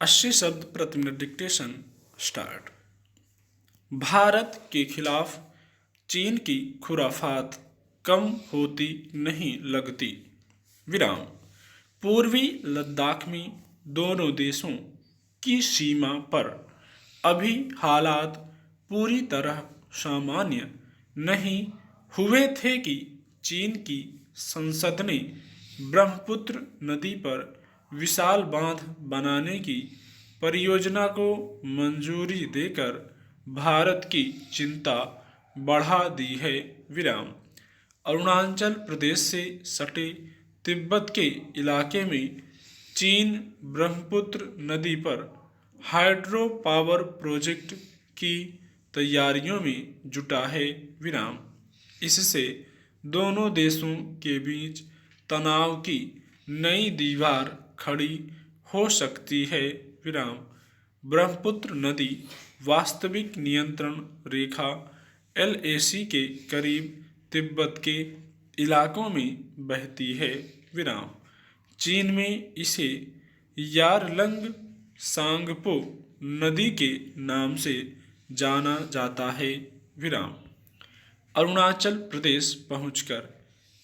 80 शब्द प्रति minute dictation start. Bharat के खिलाफ चीन की खुराफात कम होती नहीं लगती। विराम। पूर्वी लद्दाख में दोनों देशों की सीमा पर अभी हालात पूरी तरह सामान्य नहीं हुए थे कि चीन की संसद ने ब्रह्मपुत्र नदी पर विशाल बांध बनाने की परियोजना को मंजूरी देकर भारत की चिंता बढ़ा दी है। विराम। अरुणाचल प्रदेश से सटे तिब्बत के इलाके में चीन ब्रह्मपुत्र नदी पर हाइड्रो पावर प्रोजेक्ट की तैयारियों में जुटा है। विराम। इससे दोनों देशों के बीच तनाव की नई दीवार खड़ी हो सकती है। विराम। ब्रह्मपुत्र नदी वास्तविक नियंत्रण रेखा LAC के करीब तिब्बत के इलाकों में बहती है। विराम। चीन में इसे यारलंग सांगपो नदी के नाम से जाना जाता है। विराम। अरुणाचल प्रदेश पहुंचकर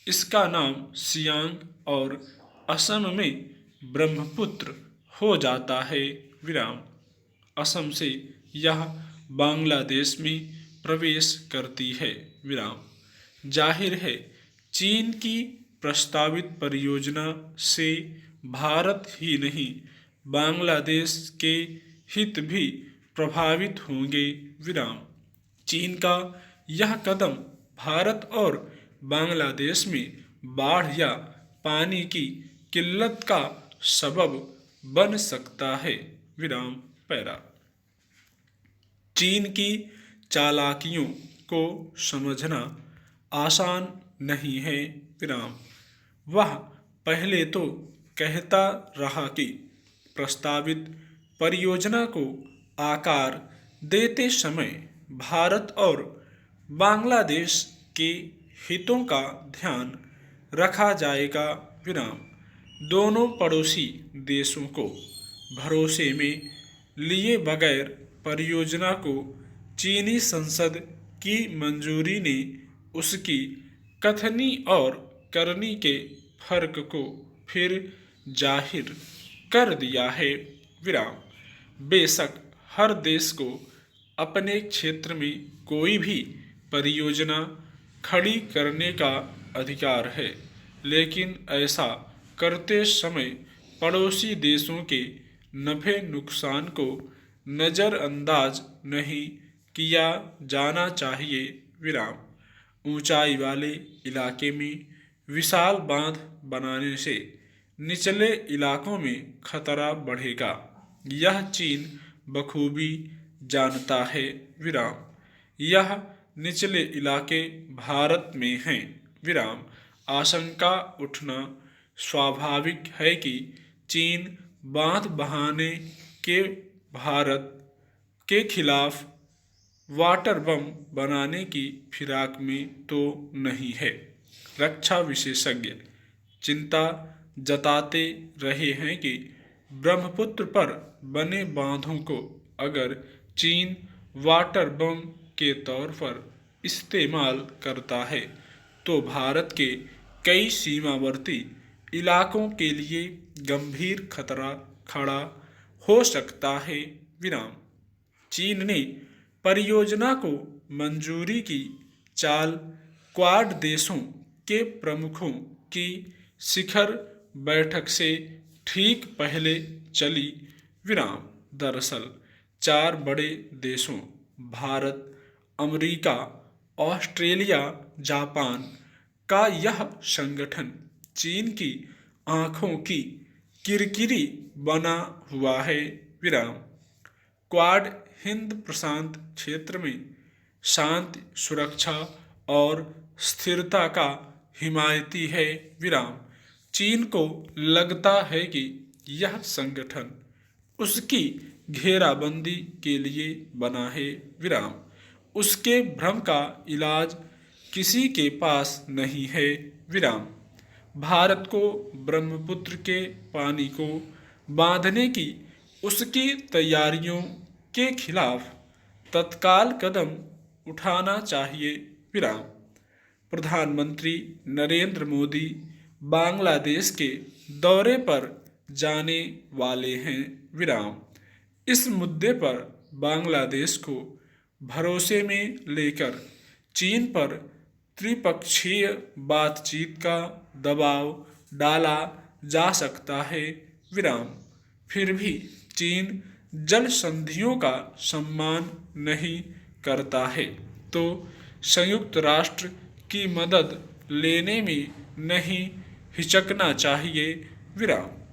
इसका नाम सियांग और असम में ब्रह्मपुत्र हो जाता है। विराम। असम से यह बांग्लादेश में प्रवेश करती है। विराम। जाहिर है चीन की प्रस्तावित परियोजना से भारत ही नहीं बांग्लादेश के हित भी प्रभावित होंगे। विराम। चीन का यह कदम भारत और बांग्लादेश में बाढ़ या पानी की किल्लत का सबब बन सकता है। विराम। पैरा। चीन की चालाकियों को समझना आसान नहीं है। विराम। वह पहले तो कहता रहा कि प्रस्तावित परियोजना को आकार देते समय भारत और बांग्लादेश के हितों का ध्यान रखा जाएगा। विराम। दोनों पड़ोसी देशों को भरोसे में लिए बगैर परियोजना को चीनी संसद की मंजूरी ने उसकी कथनी और करनी के फर्क को फिर जाहिर कर दिया है। विराम। बेशक हर देश को अपने क्षेत्र में कोई भी परियोजना खड़ी करने का अधिकार है, लेकिन ऐसा करते समय पड़ोसी देशों के नफे नुकसान को नज़रअंदाज नहीं किया जाना चाहिए। विराम। ऊंचाई वाले इलाके में विशाल बांध बनाने से निचले इलाकों में खतरा बढ़ेगा, यह चीन बखूबी जानता है। विराम। यह निचले इलाके भारत में हैं। विराम। आशंका उठना स्वाभाविक है कि चीन बांध बहाने के भारत के खिलाफ वाटर बम बनाने की फिराक में तो नहीं है। रक्षा विशेषज्ञ चिंता जताते रहे हैं कि ब्रह्मपुत्र पर बने बांधों को अगर चीन वाटर बम के तौर पर इस्तेमाल करता है तो भारत के कई सीमावर्ती इलाकों के लिए गंभीर खतरा खड़ा हो सकता है। विराम। चीन ने परियोजना को मंजूरी की चाल क्वाड देशों के प्रमुखों की शिखर बैठक से ठीक पहले चली। विराम। दरअसल 4 बड़े देशों भारत, अमेरिका, ऑस्ट्रेलिया, जापान का यह संगठन चीन की आंखों की किरकिरी बना हुआ है। विराम। क्वाड हिंद प्रशांत क्षेत्र में शांति, सुरक्षा और स्थिरता का हिमायती है। विराम। चीन को लगता है कि यह संगठन उसकी घेराबंदी के लिए बना है। विराम। उसके भ्रम का इलाज किसी के पास नहीं है। विराम। भारत को ब्रह्मपुत्र के पानी को बांधने की उसकी तैयारियों के खिलाफ तत्काल कदम उठाना चाहिए। विराम। प्रधानमंत्री नरेंद्र मोदी बांग्लादेश के दौरे पर जाने वाले हैं। विराम। इस मुद्दे पर बांग्लादेश को भरोसे में लेकर चीन पर त्रिपक्षीय बातचीत का दबाव डाला जा सकता है। विराम। फिर भी चीन जल संधियों का सम्मान नहीं करता है तो संयुक्त राष्ट्र की मदद लेने में नहीं हिचकना चाहिए। विराम।